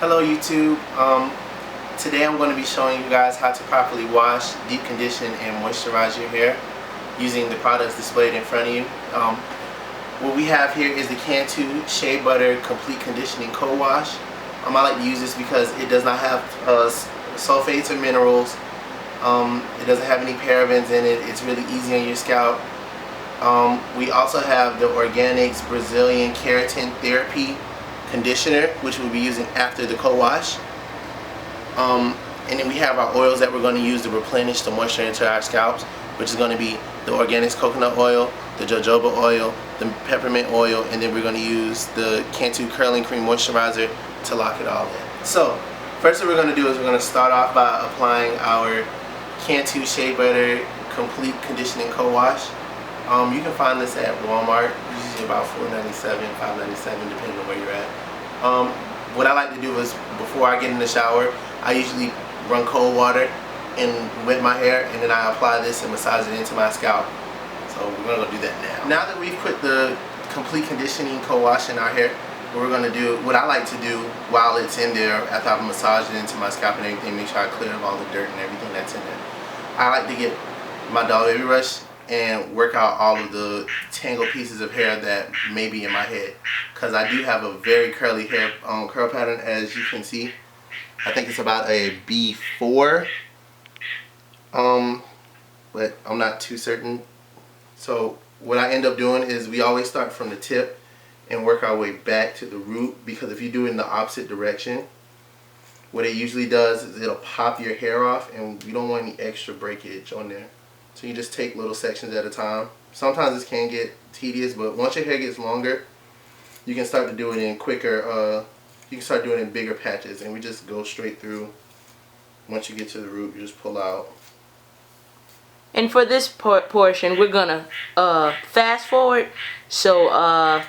Hello YouTube. Today I'm going to be showing you guys how to properly wash, deep condition, and moisturize your hair using the products displayed in front of you. What we have here is the Cantu Shea Butter Complete Conditioning Co-Wash. I like to use this because it does not have sulfates or minerals. It doesn't have any parabens in it. It's really easy on your scalp. We also have the Organix Brazilian Keratin Therapy Conditioner, which we'll be using after the co-wash. And then we have our oils that we're going to use to replenish the moisture into our scalps, which is going to be the Organix Coconut Oil, the Jojoba Oil, the Peppermint Oil, and then we're going to use the Cantu Curling Cream Moisturizer to lock it all in. So, first what we're going to do is we're going to start off by applying our Cantu Shea Butter Complete Conditioning Co-Wash. You can find this at Walmart, usually about $4.97, $5.97, depending on where you're at. What I like to do is, before I get in the shower, I usually run cold water and wet my hair, and then I apply this and massage it into my scalp. So we're going to go do that now. Now that we've put the complete conditioning co-wash in our hair, what we're going to do, what I like to do while it's in there, after I've massaged it into my scalp and everything, make sure I clear up all the dirt and everything that's in there. I like to get my Doll Baby brush and work out all of the tangled pieces of hair that may be in my head, because I do have a very curly hair curl pattern, as you can see. I think it's about a B4, but I'm not too certain. So what I end up doing is we always start from the tip and work our way back to the root, because if you do it in the opposite direction, what it usually does is it'll pop your hair off, and we don't want any extra breakage on there. So you just take little sections at a time. Sometimes this can get tedious, but once your hair gets longer, you can start to do it in quicker, you can start doing it in bigger patches, and we just go straight through. Once you get to the root, you just pull out. And for this portion, we're gonna fast forward, so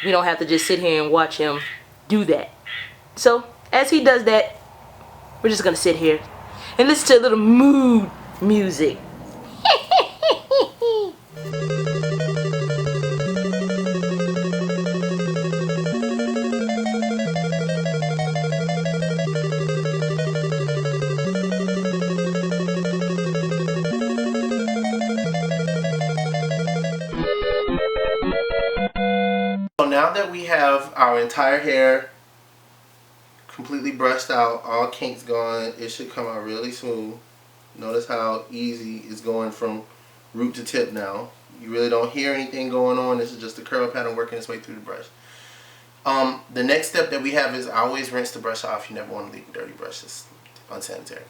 we don't have to just sit here and watch him do that. So as he does that, we're just gonna sit here and listen to a little mood music. So now that we have our entire hair completely brushed out, all kinks gone, it should come out really smooth. Notice how easy it's going from root to tip now. You really don't hear anything going on. This is just the curl pattern working its way through the brush. The next step that we have is I always rinse the brush off. You never want to leave a dirty brush. It's unsanitary.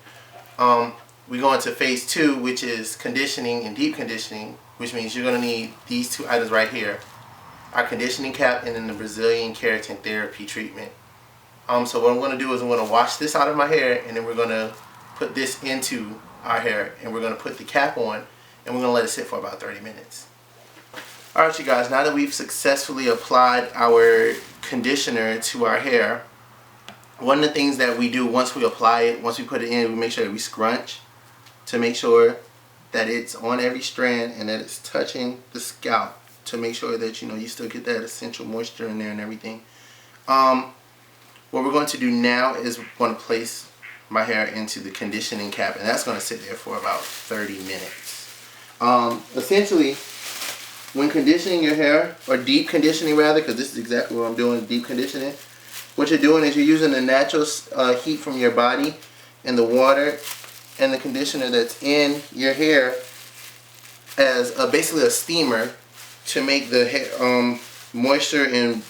We go into phase 2, which is conditioning and deep conditioning, which means you're going to need these two items right here. Our conditioning cap and then the Brazilian Keratin Therapy treatment. So what I'm going to do is I'm going to wash this out of my hair, and then we're going to put this into our hair, and we're going to put the cap on, and we're going to let it sit for about 30 minutes. Alright you guys, now that we've successfully applied our conditioner to our hair, one of the things that we do once we apply it, once we put it in, we make sure that we scrunch to make sure that it's on every strand and that it's touching the scalp, to make sure that you still get that essential moisture in there and everything. What we're going to do now is we're going to place my hair into the conditioning cap, and that's going to sit there for about 30 minutes. Essentially, when conditioning your hair, or deep conditioning rather, because this is exactly what I'm doing, deep conditioning, what you're doing is you're using the natural heat from your body and the water and the conditioner that's in your hair as basically a steamer to make the hair, moisture and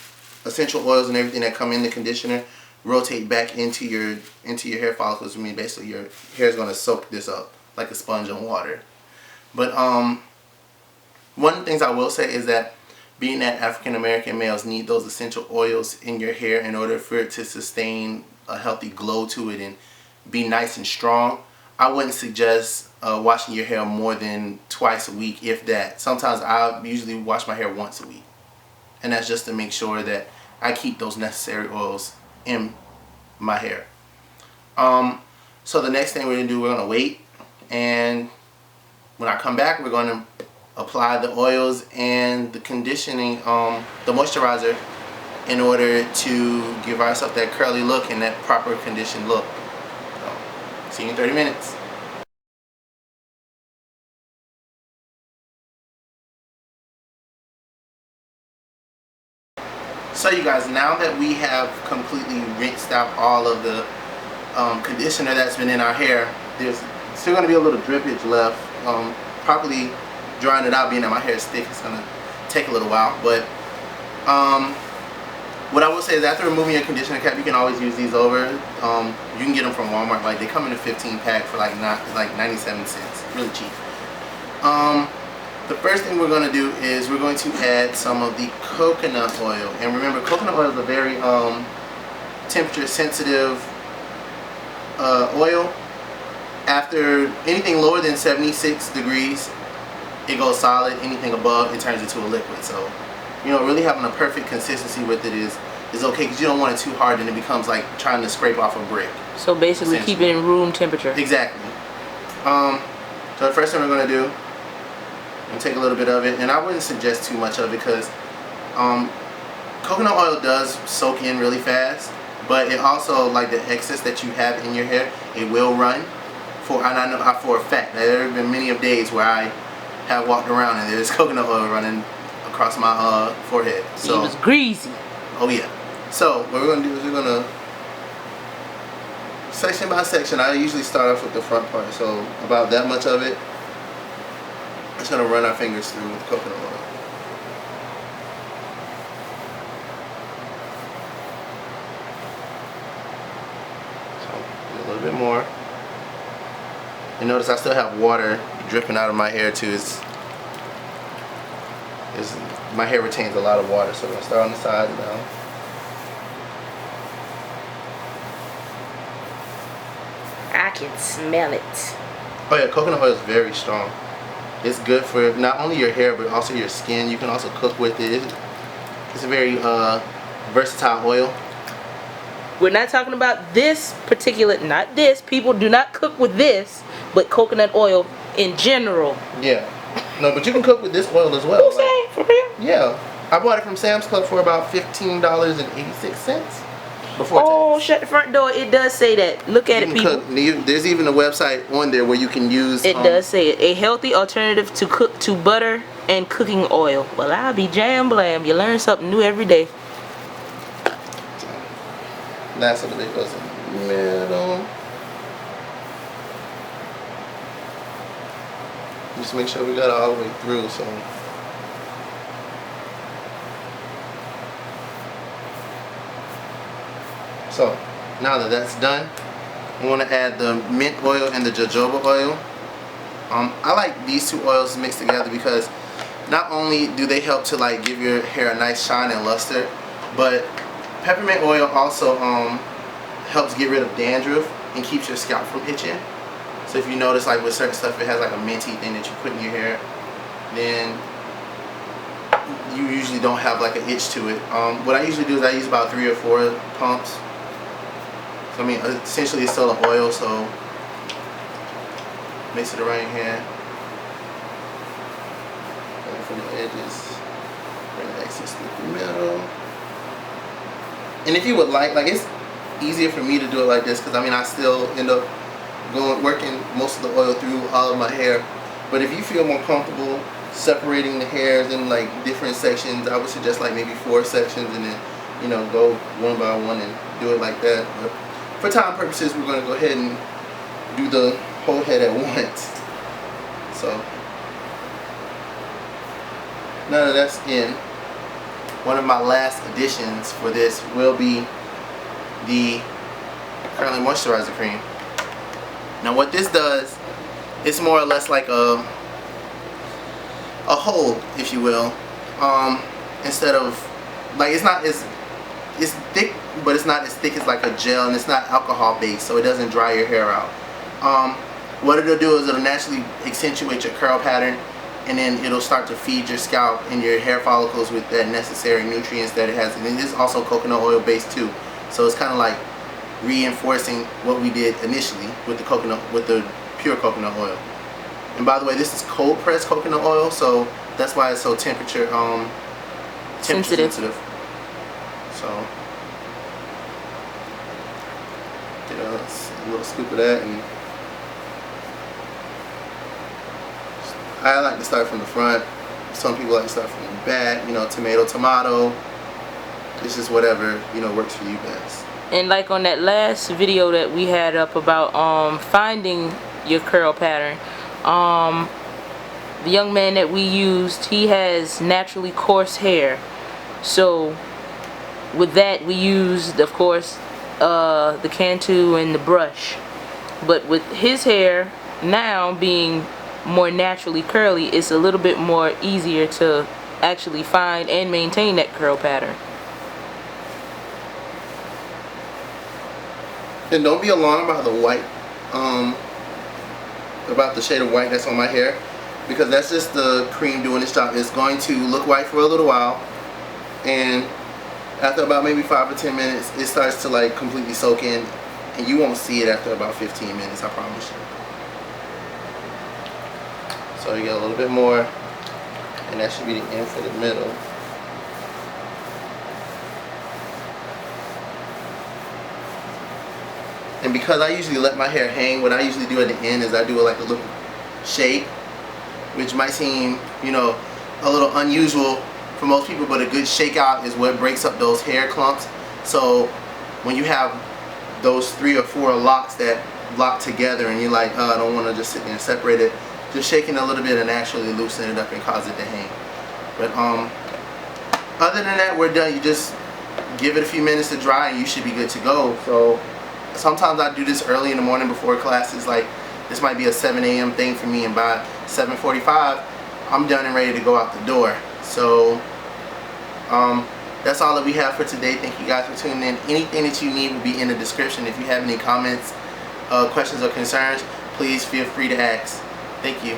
essential oils and everything that come in the conditioner rotate back into your hair follicles. I mean, basically your hair is going to soak this up like a sponge on water. But one of the things I will say is that, being that African American males need those essential oils in your hair in order for it to sustain a healthy glow to it and be nice and strong, I wouldn't suggest washing your hair more than twice a week, if that. Sometimes I usually wash my hair once a week, and that's just to make sure that I keep those necessary oils in my hair. So the next thing we're going to do, we're going to wait, and when I come back, we're going to apply the oils and the conditioning, the moisturizer in order to give ourselves that curly look and that proper conditioned look. So, see you in 30 minutes. So you guys, now that we have completely rinsed out all of the conditioner that's been in our hair, there's still going to be a little drippage left. Properly drying it out, being that my hair is thick, it's going to take a little while. But what I will say is, after removing your conditioner cap, you can always use these over. You can get them from Walmart. Like, they come in a 15 pack for like 97 cents. Really cheap. The first thing we're going to do is we're going to add some of the coconut oil. And remember, coconut oil is a very temperature sensitive oil. After anything lower than 76 degrees, it goes solid. Anything above, it turns into a liquid. So, you know, really having a perfect consistency with it is okay, because you don't want it too hard and it becomes like trying to scrape off a brick. So basically keep it in room temperature. Exactly. So the first thing we're going to do, and take a little bit of it, and I wouldn't suggest too much of it, because coconut oil does soak in really fast, but it also, like the excess that you have in your hair, it will run. And I know for a fact that there have been many of days where I have walked around and there's coconut oil running across my forehead. So it was greasy. Oh yeah. So what we're going to do is we're going to, section by section, I usually start off with the front part, so about that much of it. Just going to run our fingers through with coconut oil. So, a little bit more. And notice I still have water dripping out of my hair too. My hair retains a lot of water, so we're going to start on the side now. I can smell it. Oh yeah, coconut oil is very strong. It's good for not only your hair but also your skin. You can also cook with it. It's a very versatile oil. We're not talking about this particular, not this. People do not cook with this, but coconut oil in general. Yeah. No, but you can cook with this oil as well. Who's saying? For real? Yeah. I bought it from Sam's Club for about $15.86 before Oh, tax. shut the front door. It does say that. Look at it, people. There's even a website on there where you can use. It does say it. A healthy alternative to butter and cooking oil. Well, I'll be jam blam. You learn something new every day. Last little bit goes in the middle. Just make sure we got it all the way through. So now that that's done, we want to add the mint oil and the jojoba oil. I like these two oils mixed together because not only do they help to like give your hair a nice shine and luster, but peppermint oil also helps get rid of dandruff and keeps your scalp from itching. So if you notice, like with certain stuff, it has like a minty thing that you put in your hair, then you usually don't have like an itch to it. What I usually do is I use about 3 or 4 pumps. So I mean, essentially it's still an oil, so mix it around your hand. And from the edges, bring the excess through the middle. And if you would like it's easier for me to do it like this because I mean I still end up working most of the oil through all of my hair. But if you feel more comfortable separating the hairs in like different sections, I would suggest like maybe 4 sections and then, you know, go one by one and do it like that. But for time purposes, we're going to go ahead and do the whole head at once. So now that that's in, one of my last additions for this will be the Curling Moisturizer Cream. Now what this does, it's more or less like a hold, if you will. Instead of like it's thick, but it's not as thick as like a gel, and it's not alcohol based, so it doesn't dry your hair out. What it'll do is it'll naturally accentuate your curl pattern, and then it'll start to feed your scalp and your hair follicles with that necessary nutrients that it has. And it is also coconut oil based too, so it's kind of like reinforcing what we did initially with the pure coconut oil. And by the way, this is cold pressed coconut oil, so that's why it's so temperature sensitive. So get a little scoop of that, and I like to start from the front. Some people like to start from the back. You know, tomato. It's just whatever, you know, works for you best. And like on that last video that we had up about finding your curl pattern, the young man that we used, he has naturally coarse hair. So with that we used, of course, the Cantu and the brush. But with his hair now being more naturally curly, it's a little bit more easier to actually find and maintain that curl pattern. And don't be alarmed by the white, about the shade of white that's on my hair, because that's just the cream doing its job. It's going to look white for a little while, and after about maybe 5 or 10 minutes, it starts to like completely soak in, and you won't see it after about 15 minutes, I promise you. So you get a little bit more, and that should be the end for the middle. And because I usually let my hair hang, what I usually do at the end is I do like a little shake, which might seem, you know, a little unusual for most people, but a good shake out is what breaks up those hair clumps. So when you have those 3 or 4 locks that lock together and you're like, oh, I don't want to just sit there and separate it, just shaking a little bit and actually loosen it up and cause it to hang. But other than that, we're done. You just give it a few minutes to dry and you should be good to go. So sometimes I do this early in the morning before classes. Like this might be a 7 a.m. thing for me, and by 7:45 I'm done and ready to go out the door. So that's all that we have for today. Thank you guys for tuning in. Anything that you need will be in the description. If you have any comments, questions, or concerns, please feel free to ask. Thank you.